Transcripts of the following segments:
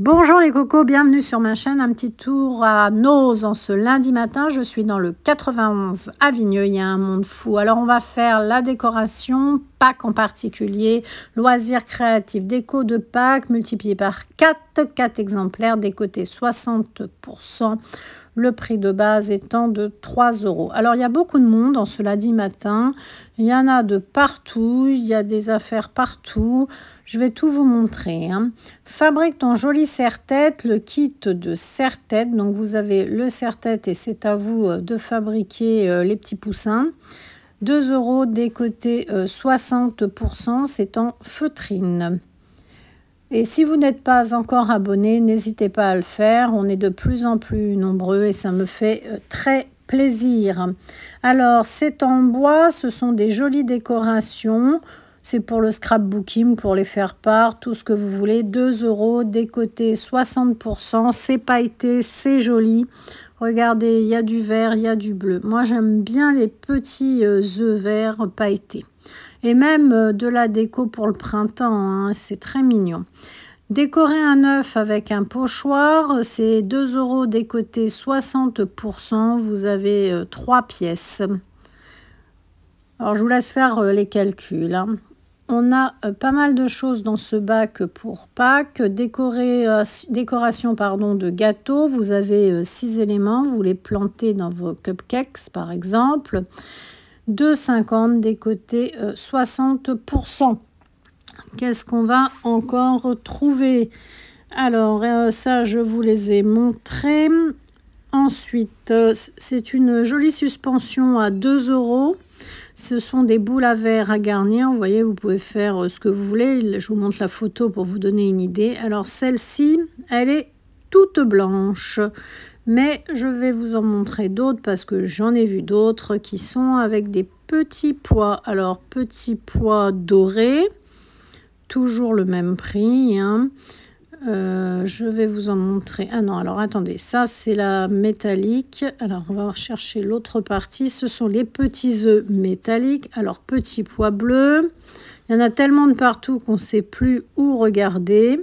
Bonjour les cocos, bienvenue sur ma chaîne. Un petit tour à Noz en ce lundi matin. Je suis dans le 91 à Vigneux, il y a un monde fou. Alors on va faire la décoration, Pâques en particulier, loisirs créatifs, déco de Pâques multiplié par 4 exemplaires, décoté 60%. Le prix de base étant de 3 €. Alors, il y a beaucoup de monde en ce lundi matin. Il y en a de partout. Il y a des affaires partout. Je vais tout vous montrer. Fabrique ton joli serre-tête, le kit de serre-tête. Donc, vous avez le serre-tête et c'est à vous de fabriquer les petits poussins. 2 € décoté 60%. C'est en feutrine. Et si vous n'êtes pas encore abonné, n'hésitez pas à le faire. On est de plus en plus nombreux et ça me fait très plaisir. Alors, c'est en bois, ce sont des jolies décorations. C'est pour le scrapbooking, pour les faire part, tout ce que vous voulez. 2 € décoté 60%. C'est pailleté, c'est joli. Regardez, il y a du vert, il y a du bleu. Moi, j'aime bien les petits œufs verts pailletés. Et même de la déco pour le printemps, c'est très mignon. Décorer un œuf avec un pochoir, c'est 2 € décoté 60%. Vous avez 3 pièces. Alors, je vous laisse faire les calculs. On a pas mal de choses dans ce bac pour Pâques. Décoration de gâteau. Vous avez 6 éléments. Vous les plantez dans vos cupcakes, par exemple. 2,50 décoté 60%. Qu'est-ce qu'on va encore trouver? Alors, ça, je vous les ai montrés. Ensuite, c'est une jolie suspension à 2 €. Ce sont des boules à verre à garnir. Vous voyez, vous pouvez faire ce que vous voulez. Je vous montre la photo pour vous donner une idée. Alors, celle-ci, elle est toute blanche. Mais je vais vous en montrer d'autres parce que j'en ai vu d'autres qui sont avec des petits pois. Alors, petits pois dorés, toujours le même prix. Je vais vous en montrer. Ah non, alors attendez, ça c'est la métallique. Alors, on va chercher l'autre partie. Ce sont les petits œufs métalliques. Alors, petits pois bleus. Il y en a tellement de partout qu'on ne sait plus où regarder.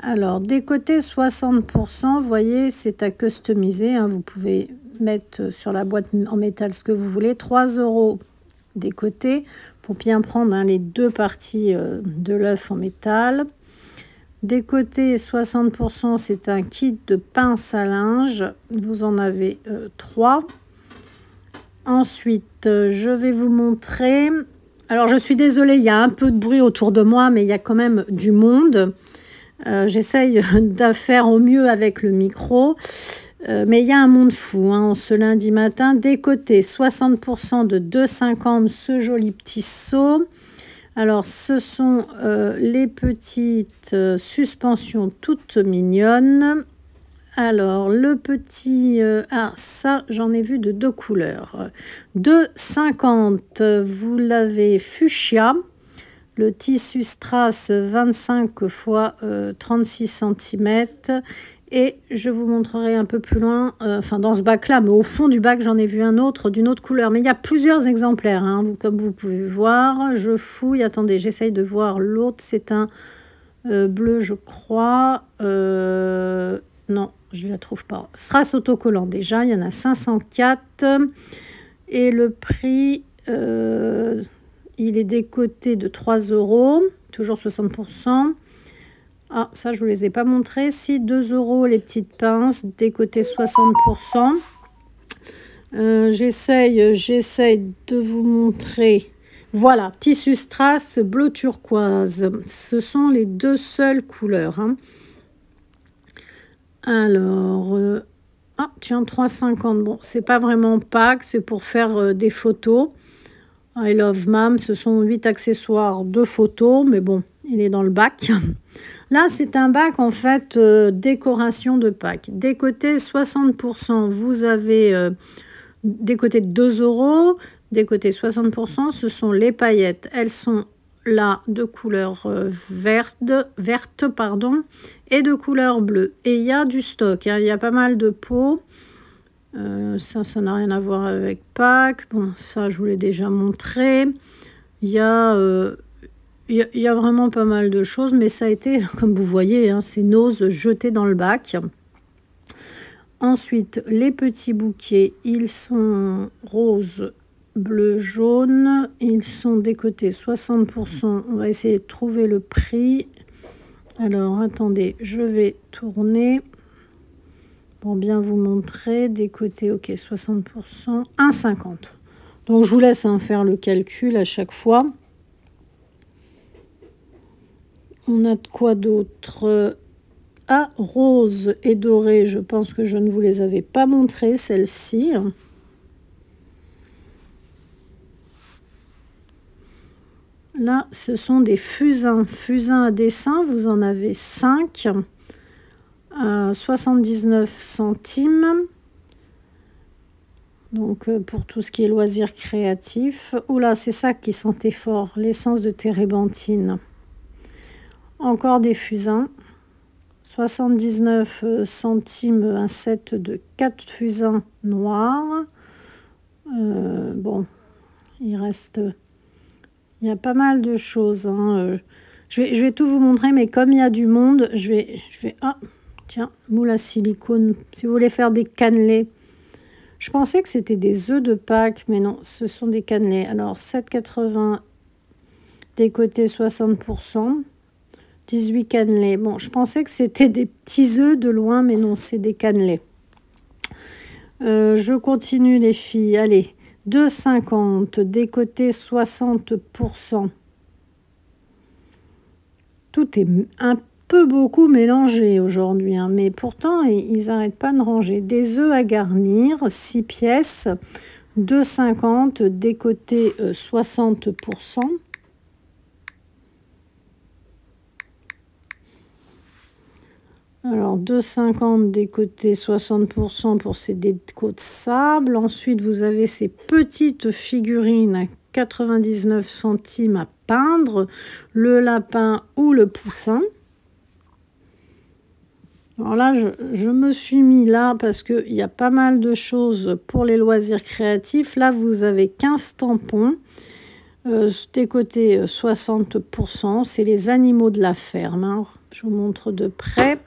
Alors, décoté 60%, vous voyez, c'est à customiser. Vous pouvez mettre sur la boîte en métal ce que vous voulez. 3 € décoté pour bien prendre les deux parties de l'œuf en métal. Décoté 60%, c'est un kit de pince à linge. Vous en avez 3. Ensuite, je vais vous montrer. Alors, je suis désolée, il y a un peu de bruit autour de moi, mais il y a quand même du monde. J'essaye de faire au mieux avec le micro, mais il y a un monde fou ce lundi matin. Décoté 60% de 2,50 ce joli petit seau. Alors, ce sont les petites suspensions toutes mignonnes. Alors, le petit... ça, j'en ai vu de 2 couleurs. 2,50, vous l'avez fuchsia. Le tissu strass 25 x 36 cm. Et je vous montrerai un peu plus loin, dans ce bac-là, mais au fond du bac, j'en ai vu un autre d'une autre couleur. Mais il y a plusieurs exemplaires, comme vous pouvez voir. Je fouille, attendez, j'essaye de voir l'autre. C'est un bleu, je crois. Non, je ne la trouve pas. Strass autocollant déjà, il y en a 504. Et le prix... il est décoté de 3 €, toujours 60%. Ah, ça, je ne vous les ai pas montrés. Si, 2 € les petites pinces, décoté 60%. J'essaye de vous montrer. Voilà, tissu strass bleu turquoise. Ce sont les 2 seules couleurs. Alors, tiens, 3,50. Bon, c'est pas vraiment Pâques, c'est pour faire des photos. I Love Mam, ce sont 8 accessoires de photos, mais bon, il est dans le bac. Là, c'est un bac, en fait, décoration de Pâques. Décoté 60%, vous avez décoté de 2 €. Décoté 60%, ce sont les paillettes. Elles sont là de couleur verte, et de couleur bleue. Et il y a du stock, il y a pas mal de pots. Ça n'a rien à voir avec Pâques. Bon, ça, je vous l'ai déjà montré. Il y a il y a vraiment pas mal de choses, mais ça a été, comme vous voyez, hein, ces noses jetées dans le bac. Ensuite, les petits bouquets, ils sont roses, bleu, jaune. Ils sont décotés 60%. On va essayer de trouver le prix. Alors, attendez, je vais tourner pour bien vous montrer. Décoté, ok, 60%, 1,50. Donc, je vous laisse faire le calcul à chaque fois. On a de quoi d'autre? Ah, rose et doré, je pense que je ne vous les avais pas montrées, celles-ci. Là, ce sont des fusains. Fusains à dessin, vous en avez 5 à 79 centimes. Donc, pour tout ce qui est loisirs créatifs. Oula, c'est ça qui sentait fort, l'essence de térébenthine. Encore des fusains. 79 centimes, un set de 4 fusains noirs. Bon, il reste... Il y a pas mal de choses. Hein. Je vais tout vous montrer, mais comme il y a du monde, je vais... Ah, tiens, moule à silicone. Si vous voulez faire des cannelés. Je pensais que c'était des œufs de Pâques, mais non, ce sont des cannelés. Alors, 7,80 décoté 60%. 18 cannelés. Bon, je pensais que c'était des petits œufs de loin, mais non, c'est des cannelés. Je continue, les filles. Allez, 2,50, décoté 60%. Tout est un peu beaucoup mélangé aujourd'hui, hein, mais pourtant, ils n'arrêtent pas de ranger. Des œufs à garnir, 6 pièces, 2,50, décoté 60%. Alors, 2,50 décoté 60% pour ces décos de sable. Ensuite, vous avez ces petites figurines à 99 centimes à peindre. Le lapin ou le poussin. Alors là, je me suis mis là parce qu'il y a pas mal de choses pour les loisirs créatifs. Là, vous avez 15 tampons. Décoté 60%. C'est les animaux de la ferme. Hein. Je vous montre de près,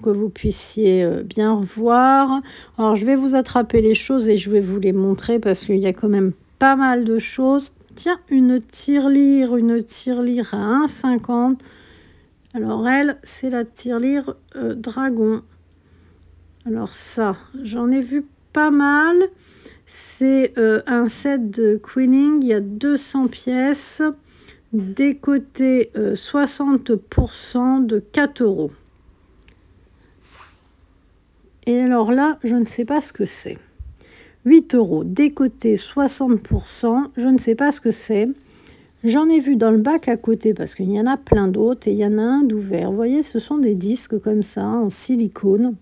que vous puissiez bien revoir. Alors, je vais vous attraper les choses et je vais vous les montrer parce qu'il y a quand même pas mal de choses. Tiens, une tirelire à 1,50. Alors, elle, c'est la tirelire dragon. Alors, ça, j'en ai vu pas mal. C'est un set de Queening. Il y a 200 pièces. Décoté 60% de 4 €. Et alors là, je ne sais pas ce que c'est. 8 €, décoté 60%, je ne sais pas ce que c'est. J'en ai vu dans le bac à côté parce qu'il y en a plein d'autres et il y en a un d'ouvert. Vous voyez, ce sont des disques comme ça, en silicone.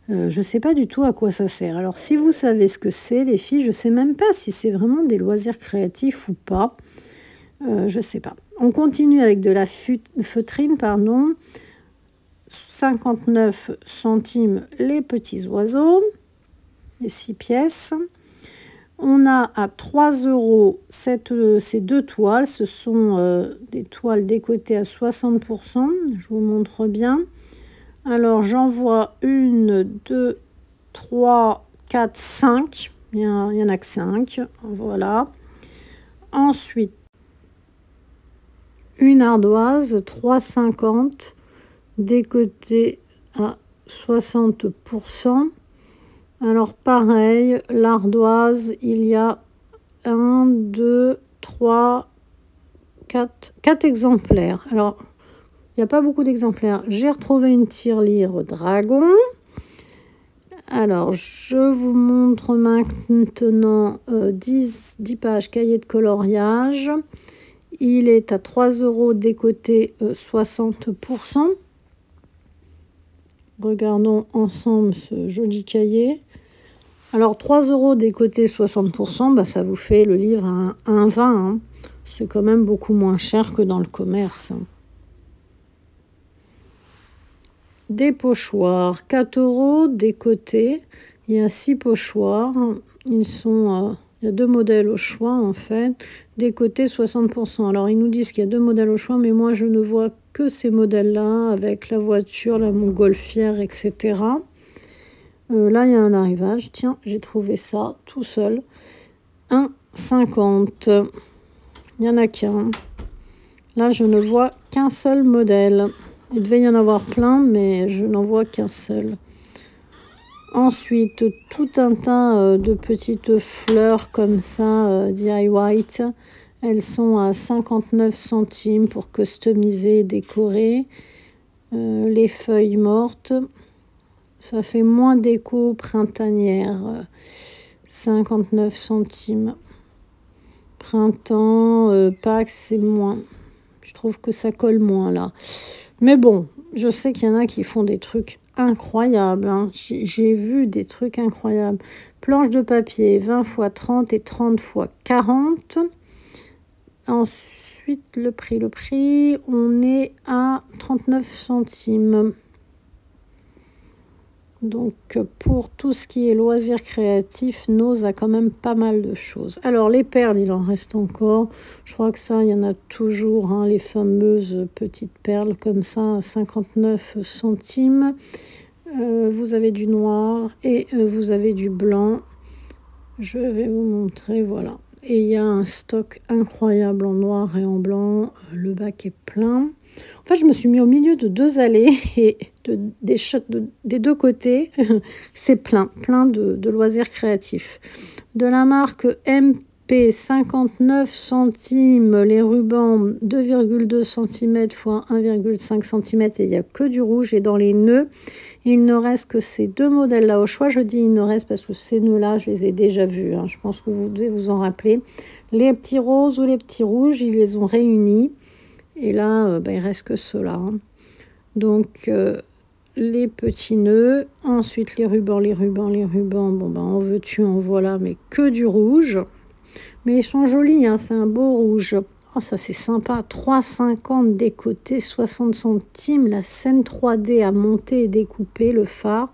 Je ne sais pas du tout à quoi ça sert. Alors, si vous savez ce que c'est, les filles, je ne sais même pas si c'est vraiment des loisirs créatifs ou pas. Je ne sais pas. On continue avec de la feutrine, pardon. 59 centimes les petits oiseaux, les 6 pièces. On a à 3 € ces deux toiles. Ce sont des toiles décotées à 60%. Je vous montre bien. Alors, j'en vois 1, 2, 3, 4, 5. Il y en a que 5. Voilà. Ensuite, une ardoise, 3,50. Décoté à 60%. Alors pareil, l'ardoise, il y a 1, 2, 3, 4 exemplaires. Alors, il n'y a pas beaucoup d'exemplaires. J'ai retrouvé une tirelire dragon. Alors, je vous montre maintenant 10 pages cahier de coloriage. Il est à 3 € décoté 60%. Regardons ensemble ce joli cahier. Alors, 3 € décoté 60%, bah, ça vous fait le livre à 1,20 €. Hein. C'est quand même beaucoup moins cher que dans le commerce. Des pochoirs, 4 € décoté. Il y a 6 pochoirs. Il y a 2 modèles au choix, en fait. décoté 60%. Alors, ils nous disent qu'il y a 2 modèles au choix, mais moi, je ne vois que ces modèles-là, avec la voiture, la montgolfière, etc. Là, il y a un arrivage. Tiens, j'ai trouvé ça tout seul. 1,50. Il n'y en a qu'un. Là, je ne vois qu'un seul modèle. Il devait y en avoir plein, mais je n'en vois qu'un seul. Ensuite, tout un tas de petites fleurs comme ça, DIY. Elles sont à 59 centimes pour customiser et décorer. Les feuilles mortes, ça fait moins déco printanière. 59 centimes. Printemps, Pâques, c'est moins. Je trouve que ça colle moins là. Mais bon, je sais qu'il y en a qui font des trucs incroyables. Hein. J'ai vu des trucs incroyables. Planche de papier, 20 x 30 et 30 x 40. Ensuite, le prix, on est à 39 centimes. Donc, pour tout ce qui est loisirs créatifs, Nose a quand même pas mal de choses. Alors, les perles, il en reste encore. Je crois que ça, il y en a toujours, hein, les fameuses petites perles comme ça, à 59 centimes. Vous avez du noir et vous avez du blanc. Je vais vous montrer, voilà. Et il y a un stock incroyable en noir et en blanc. Le bac est plein. En fait, je me suis mis au milieu de 2 allées et des 2 côtés, c'est plein de loisirs créatifs. De la marque MP, 59 centimes, les rubans 2,2 cm x 1,5 cm et il n'y a que du rouge. Et dans les nœuds, il ne reste que ces 2 modèles-là au choix. Je dis il ne reste parce que ces nœuds-là, je les ai déjà vus. Hein. Je pense que vous devez vous en rappeler. Les petits roses ou les petits rouges, ils les ont réunis. Et là, il reste que ceux-là. Hein. Donc, les petits nœuds. Ensuite, les rubans. Bon, en veux-tu, en voilà, mais que du rouge. Mais ils sont jolis, hein, c'est un beau rouge. Oh, ça, c'est sympa. 3,50 décoté, 60 centimes. La scène 3D à monter et découper, le phare.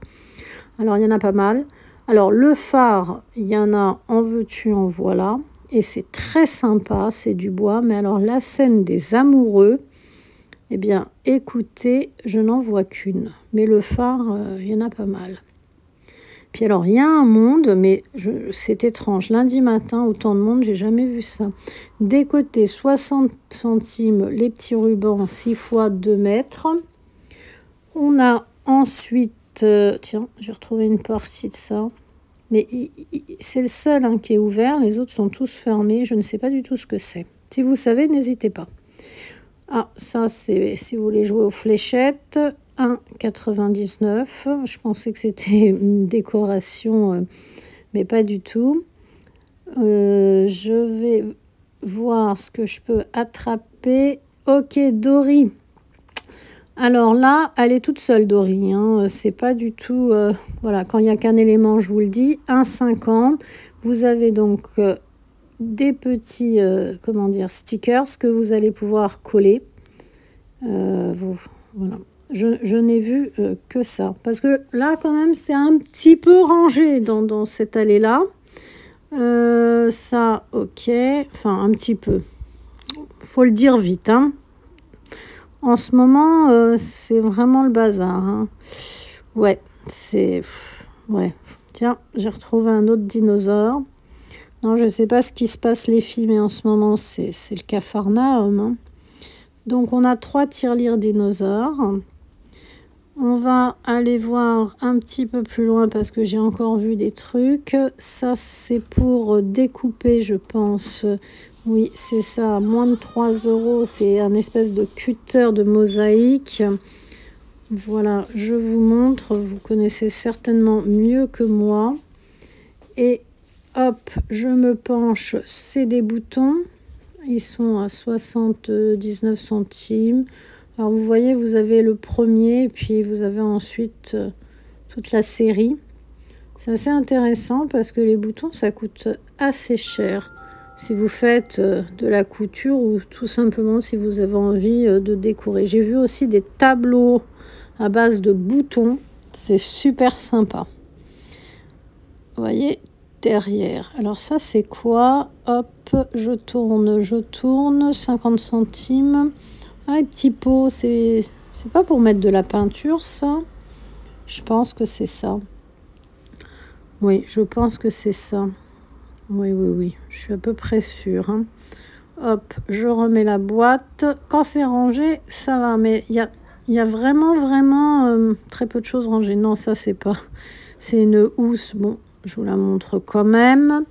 Alors, il y en a pas mal. Alors, le phare, il y en a en veux-tu, en voilà. Et c'est très sympa, c'est du bois. Mais alors, la scène des amoureux, eh bien, écoutez, je n'en vois qu'une. Mais le phare, il y en a pas mal. Puis alors, il y a un monde, mais c'est étrange. Lundi matin, autant de monde, j'ai jamais vu ça. Décoté, 60 centimes, les petits rubans, 6 x 2 mètres. On a ensuite, tiens, j'ai retrouvé une partie de ça. Mais c'est le seul hein, qui est ouvert, les autres sont tous fermés. Je ne sais pas du tout ce que c'est. Si vous savez, n'hésitez pas. Ah, ça, c'est si vous voulez jouer aux fléchettes. 1,99. Je pensais que c'était une décoration, mais pas du tout. Je vais voir ce que je peux attraper. Ok, Dory. Alors là, elle est toute seule, Dory. Hein. C'est pas du tout... voilà, quand il n'y a qu'un élément, je vous le dis. 1,50. Vous avez donc des petits, comment dire, stickers que vous allez pouvoir coller. Voilà. Je n'ai vu que ça. Parce que là, quand même, c'est un petit peu rangé dans cette allée-là. Ça, ok. Enfin, un petit peu. Faut le dire vite, hein. En ce moment, c'est vraiment le bazar. Hein. Ouais, c'est... Ouais. Tiens, j'ai retrouvé un autre dinosaure. Non, je ne sais pas ce qui se passe, les filles, mais en ce moment, c'est le Capharnaüm. Hein. Donc, on a 3 tirelires dinosaures. On va aller voir un petit peu plus loin parce que j'ai encore vu des trucs. Ça, c'est pour découper, je pense... Oui, c'est ça, moins de 3 €. C'est un espèce de cutter de mosaïque. Voilà, je vous montre. Vous connaissez certainement mieux que moi. Et hop, je me penche. C'est des boutons. Ils sont à 79 centimes. Alors, vous voyez, vous avez le premier. Puis, vous avez ensuite toute la série. C'est assez intéressant parce que les boutons, ça coûte assez cher. Si vous faites de la couture ou tout simplement si vous avez envie de décorer. J'ai vu aussi des tableaux à base de boutons. C'est super sympa. Vous voyez, derrière. Alors ça, c'est quoi? Hop, je tourne, 50 centimes. Ah, petit pot, c'est pas pour mettre de la peinture, ça? Je pense que c'est ça. Oui, je pense que c'est ça. Oui, oui, oui, je suis à peu près sûre. Hein. Hop, je remets la boîte. Quand c'est rangé, ça va, mais il y a vraiment très peu de choses rangées. Non, ça, c'est pas... C'est une housse. Bon, je vous la montre quand même.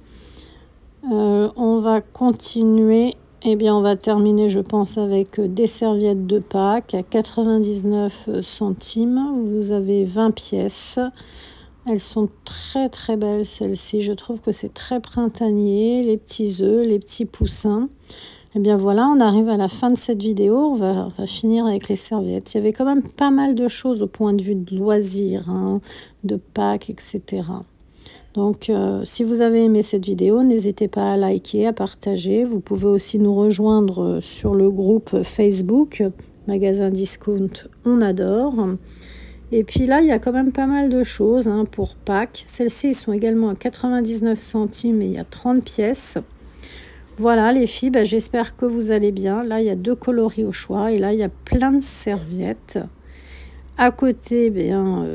On va continuer. Eh bien, on va terminer, je pense, avec des serviettes de Pâques à 99 centimes. Vous avez 20 pièces. Elles sont très belles, celles-ci. Je trouve que c'est très printanier. Les petits œufs, les petits poussins. Eh bien, voilà, on arrive à la fin de cette vidéo. On va finir avec les serviettes. Il y avait quand même pas mal de choses au point de vue de loisirs, hein, de Pâques, etc. Donc, si vous avez aimé cette vidéo, n'hésitez pas à liker, à partager. Vous pouvez aussi nous rejoindre sur le groupe Facebook, Magasin Discount, on adore. Et puis là, il y a quand même pas mal de choses hein, pour Pâques. Celles-ci sont également à 99 centimes et il y a 30 pièces. Voilà les filles, ben, j'espère que vous allez bien. Là, il y a 2 coloris au choix et là, il y a plein de serviettes. À côté, bien,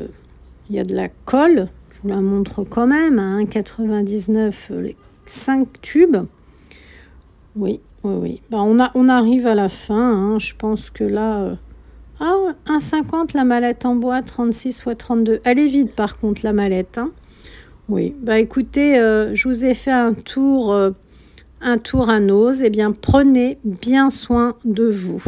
il y a de la colle. Je vous la montre quand même, hein, 99, les 5 tubes. Oui. Ben, on arrive à la fin. Hein. Je pense que là... 1,50 la mallette en bois, 36 x 32. Elle est vide par contre, la mallette. Hein. Oui, bah écoutez, je vous ai fait un tour à Noz. Eh bien, prenez bien soin de vous.